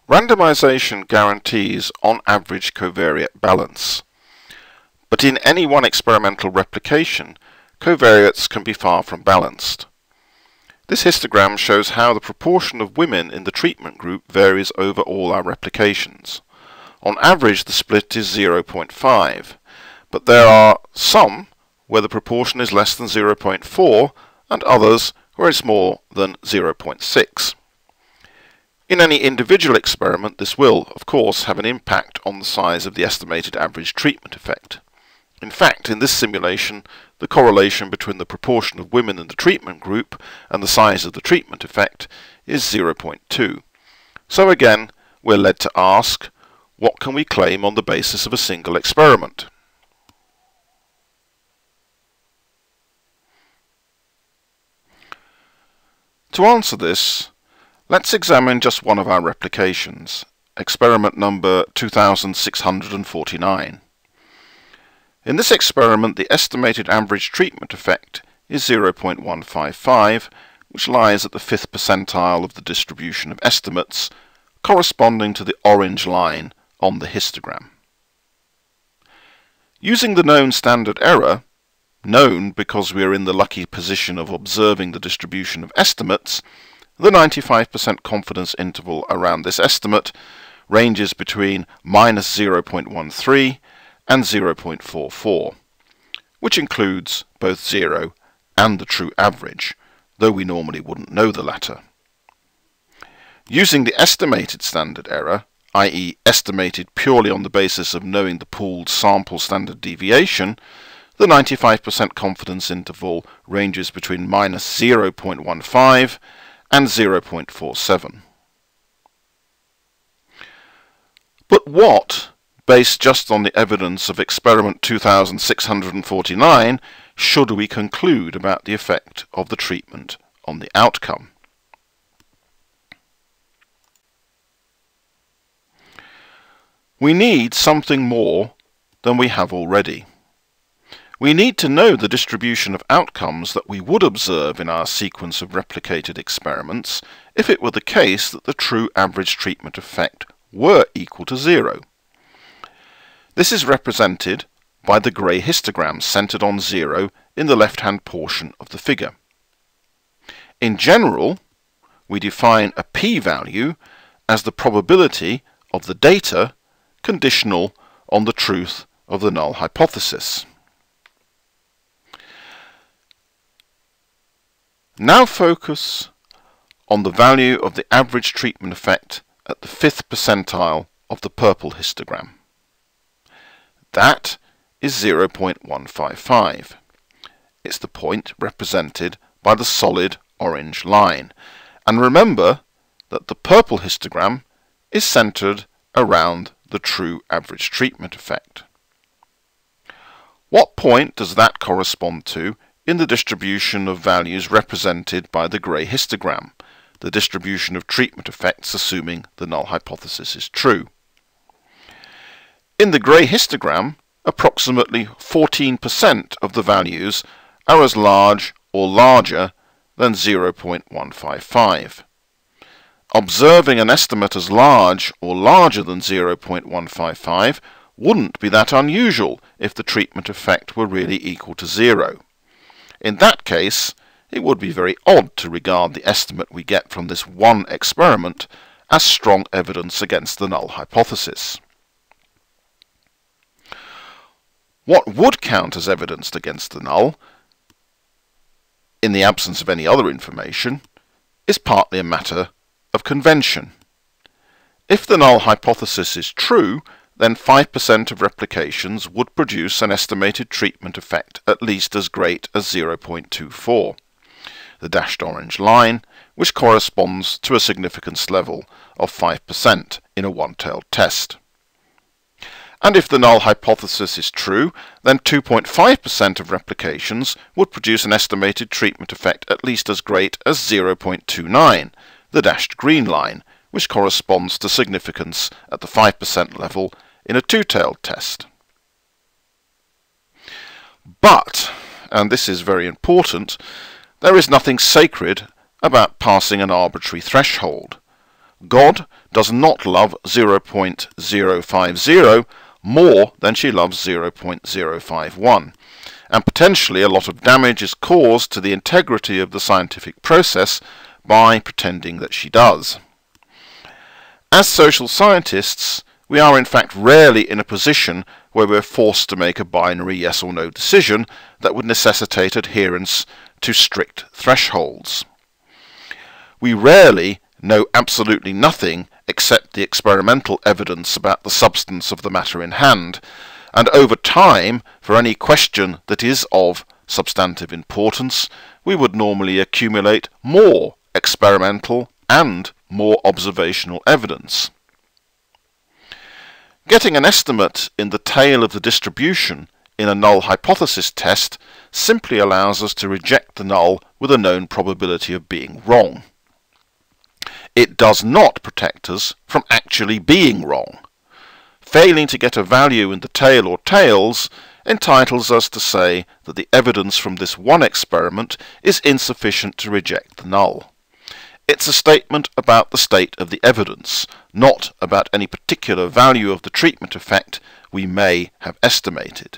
Randomization guarantees on average covariate balance, but in any one experimental replication, covariates can be far from balanced. This histogram shows how the proportion of women in the treatment group varies over all our replications. On average, the split is 0.5, but there are some where the proportion is less than 0.4 and others where it's more than 0.6. In any individual experiment, this will, of course, have an impact on the size of the estimated average treatment effect. In fact, in this simulation, the correlation between the proportion of women in the treatment group and the size of the treatment effect is 0.2. So again, we're led to ask, what can we claim on the basis of a single experiment? To answer this, let's examine just one of our replications, experiment number 2649. In this experiment, the estimated average treatment effect is 0.155, which lies at the 5th percentile of the distribution of estimates, corresponding to the orange line on the histogram. Using the known standard error, known because we are in the lucky position of observing the distribution of estimates, the 95% confidence interval around this estimate ranges between -0.13 and 0.44, which includes both 0 and the true average, though we normally wouldn't know the latter. Using the estimated standard error, i.e. estimated purely on the basis of knowing the pooled sample standard deviation, the 95% confidence interval ranges between -0.15 and 0.47. But what, based just on the evidence of experiment 2649, should we conclude about the effect of the treatment on the outcome? We need something more than we have already. We need to know the distribution of outcomes that we would observe in our sequence of replicated experiments if it were the case that the true average treatment effect were equal to 0. This is represented by the grey histogram centered on 0 in the left-hand portion of the figure. In general, we define a p-value as the probability of the data conditional on the truth of the null hypothesis. Now focus on the value of the average treatment effect at the 5th percentile of the purple histogram. That is 0.155. It's the point represented by the solid orange line. And remember that the purple histogram is centered around the true average treatment effect. What point does that correspond to in the distribution of values represented by the grey histogram, the distribution of treatment effects assuming the null hypothesis is true? In the grey histogram, approximately 14% of the values are as large or larger than 0.155. Observing an estimate as large or larger than 0.155 wouldn't be that unusual if the treatment effect were really equal to 0. In that case, it would be very odd to regard the estimate we get from this one experiment as strong evidence against the null hypothesis. What would count as evidence against the null, in the absence of any other information, is partly a matter of convention. If the null hypothesis is true, then 5% of replications would produce an estimated treatment effect at least as great as 0.24, the dashed orange line, which corresponds to a significance level of 5% in a one-tailed test. And if the null hypothesis is true, then 2.5% of replications would produce an estimated treatment effect at least as great as 0.29, the dashed green line, which corresponds to significance at the 5% level in a two-tailed test. But, and this is very important, there is nothing sacred about passing an arbitrary threshold. God does not love 0.050 more than she loves 0.051, and potentially a lot of damage is caused to the integrity of the scientific process by pretending that she does. As social scientists, we are in fact rarely in a position where we're forced to make a binary yes or no decision that would necessitate adherence to strict thresholds. We rarely know absolutely nothing except the experimental evidence about the substance of the matter in hand, and over time, for any question that is of substantive importance, we would normally accumulate more experimental and more observational evidence. Getting an estimate in the tail of the distribution in a null hypothesis test simply allows us to reject the null with a known probability of being wrong. It does not protect us from actually being wrong. Failing to get a value in the tail or tails entitles us to say that the evidence from this one experiment is insufficient to reject the null. It's a statement about the state of the evidence, not about any particular value of the treatment effect we may have estimated.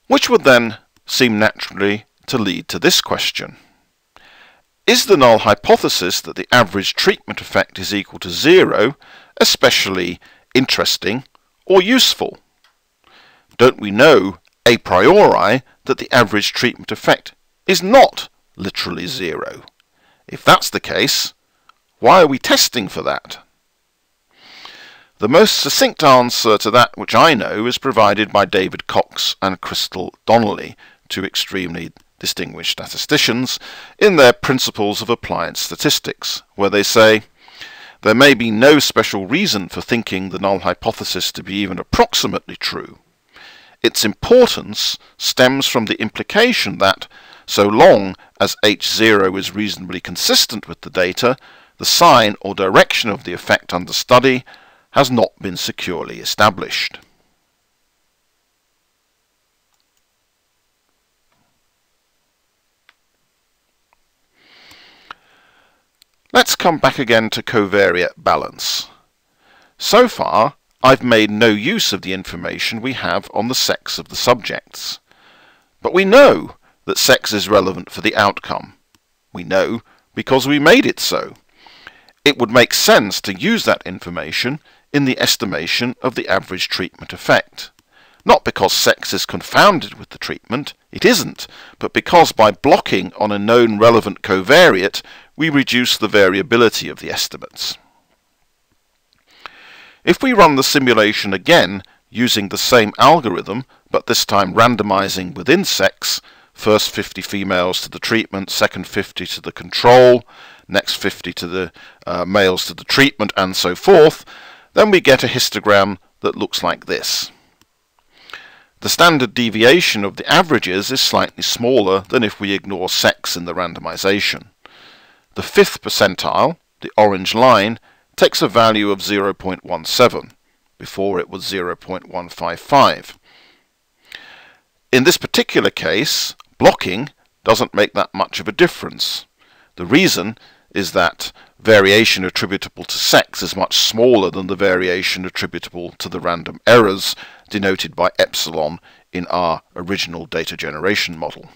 Which would then seem naturally to lead to this question. Is the null hypothesis that the average treatment effect is equal to 0 especially interesting or useful? Don't we know a priori that the average treatment effect is not literally 0? If that's the case, why are we testing for that? The most succinct answer to that which I know is provided by David Cox and Crystal Donnelly, two extremely distinguished statisticians, in their Principles of Applied Statistics, where they say, there may be no special reason for thinking the null hypothesis to be even approximately true. Its importance stems from the implication that, so long as H0 is reasonably consistent with the data, the sign or direction of the effect under study has not been securely established. Let's come back again to covariate balance. So far, I've made no use of the information we have on the sex of the subjects. But we know that sex is relevant for the outcome. We know because we made it so. It would make sense to use that information in the estimation of the average treatment effect. Not because sex is confounded with the treatment, it isn't, but because by blocking on a known relevant covariate, we reduce the variability of the estimates. If we run the simulation again using the same algorithm, but this time randomizing within sex, first 50 females to the treatment, second 50 to the control, next 50 to the males to the treatment, and so forth, then we get a histogram that looks like this. The standard deviation of the averages is slightly smaller than if we ignore sex in the randomization. The 5th percentile, the orange line, takes a value of 0.17. Before it was 0.155. In this particular case, blocking doesn't make that much of a difference. The reason is that variation attributable to sex is much smaller than the variation attributable to the random errors denoted by epsilon in our original data generation model.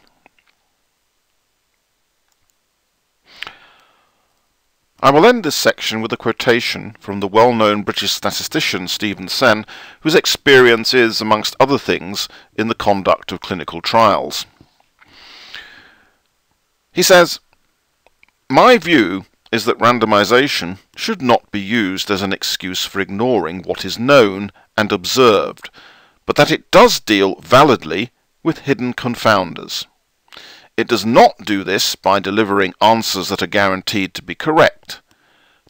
I will end this section with a quotation from the well-known British statistician Stevenson, whose experience is, amongst other things, in the conduct of clinical trials. He says, "My view is that randomization should not be used as an excuse for ignoring what is known and observed, but that it does deal validly with hidden confounders. It does not do this by delivering answers that are guaranteed to be correct.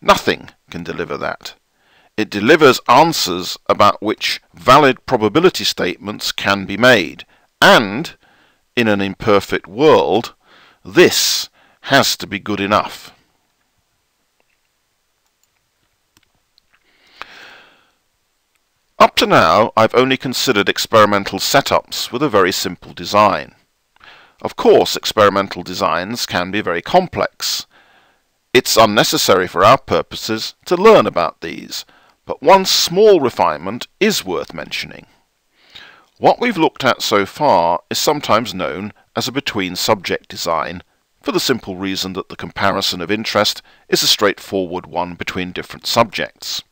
Nothing can deliver that. It delivers answers about which valid probability statements can be made, and, in an imperfect world, this has to be good enough." Up to now, I've only considered experimental setups with a very simple design. Of course, experimental designs can be very complex. It's unnecessary for our purposes to learn about these, but one small refinement is worth mentioning. What we've looked at so far is sometimes known as a between-subject design, for the simple reason that the comparison of interest is a straightforward one between different subjects.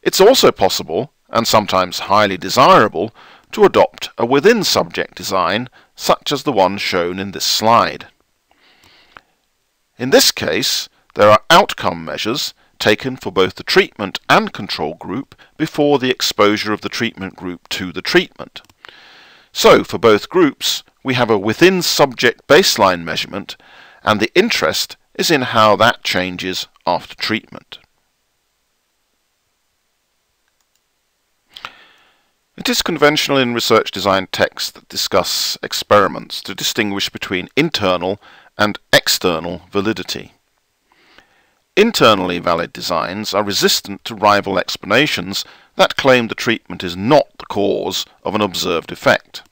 It's also possible, and sometimes highly desirable, to adopt a within-subject design, such as the one shown in this slide. In this case, there are outcome measures taken for both the treatment and control group before the exposure of the treatment group to the treatment. So, for both groups, we have a within-subject baseline measurement, and the interest is in how that changes after treatment. It is conventional in research design texts that discuss experiments to distinguish between internal and external validity. Internally valid designs are resistant to rival explanations that claim the treatment is not the cause of an observed effect.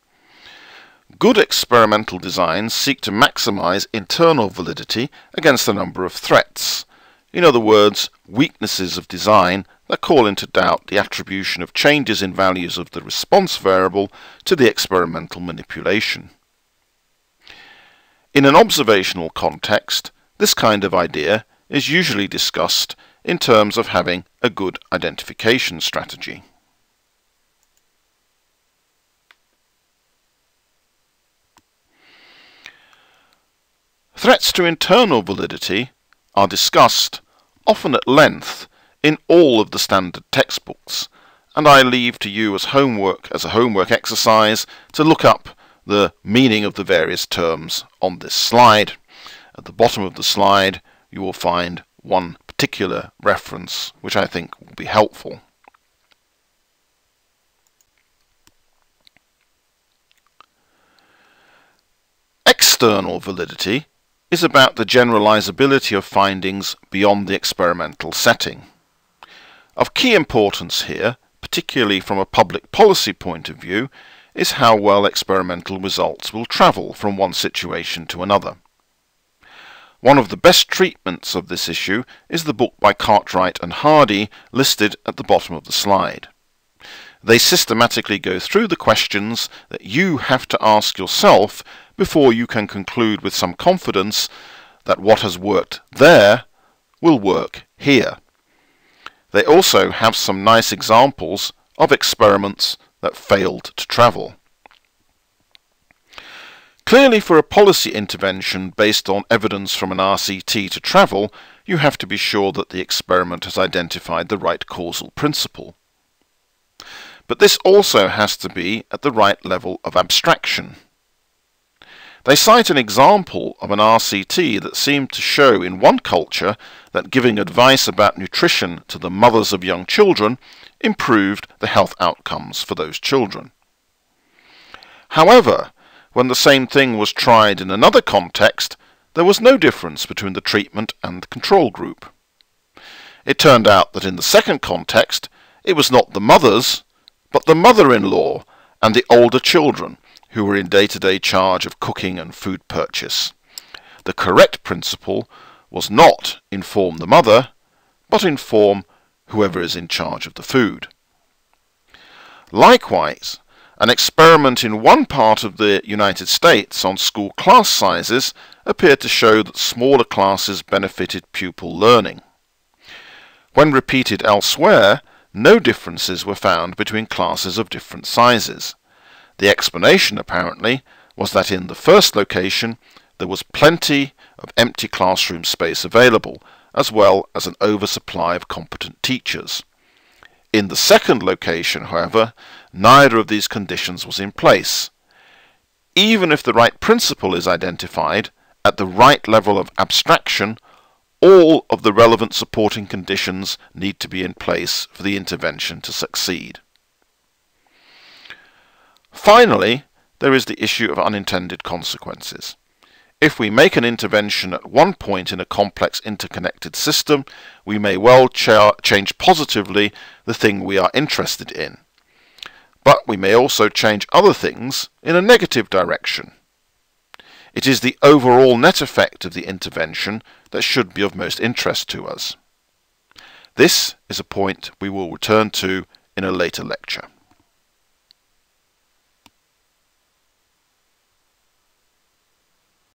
Good experimental designs seek to maximize internal validity against a number of threats. In other words, weaknesses of design that call into doubt the attribution of changes in values of the response variable to the experimental manipulation. In an observational context, this kind of idea is usually discussed in terms of having a good identification strategy. Threats to internal validity are discussed, often at length, in all of the standard textbooks, and I leave to you as a homework exercise to look up the meaning of the various terms on this slide. At the bottom of the slide you will find one particular reference which I think will be helpful. External validity is about the generalizability of findings beyond the experimental setting. Of key importance here, particularly from a public policy point of view, is how well experimental results will travel from one situation to another. One of the best treatments of this issue is the book by Cartwright and Hardy listed at the bottom of the slide. They systematically go through the questions that you have to ask yourself before you can conclude with some confidence that what has worked there will work here. They also have some nice examples of experiments that failed to travel. Clearly, for a policy intervention based on evidence from an RCT to travel, you have to be sure that the experiment has identified the right causal principle. But this also has to be at the right level of abstraction. They cite an example of an RCT that seemed to show in one culture that giving advice about nutrition to the mothers of young children improved the health outcomes for those children. However, when the same thing was tried in another context, there was no difference between the treatment and the control group. It turned out that in the second context, it was not the mothers, but the mother-in-law and the older children who were in day-to-day charge of cooking and food purchase. The correct principle was not inform the mother, but inform whoever is in charge of the food. Likewise, an experiment in one part of the United States on school class sizes appeared to show that smaller classes benefited pupil learning. When repeated elsewhere, no differences were found between classes of different sizes. The explanation, apparently, was that in the first location there was plenty of empty classroom space available, as well as an oversupply of competent teachers. In the second location, however, neither of these conditions was in place. Even if the right principle is identified, at the right level of abstraction, all of the relevant supporting conditions need to be in place for the intervention to succeed. Finally, there is the issue of unintended consequences. If we make an intervention at one point in a complex interconnected system, we may well change positively the thing we are interested in. But we may also change other things in a negative direction. It is the overall net effect of the intervention that should be of most interest to us. This is a point we will return to in a later lecture.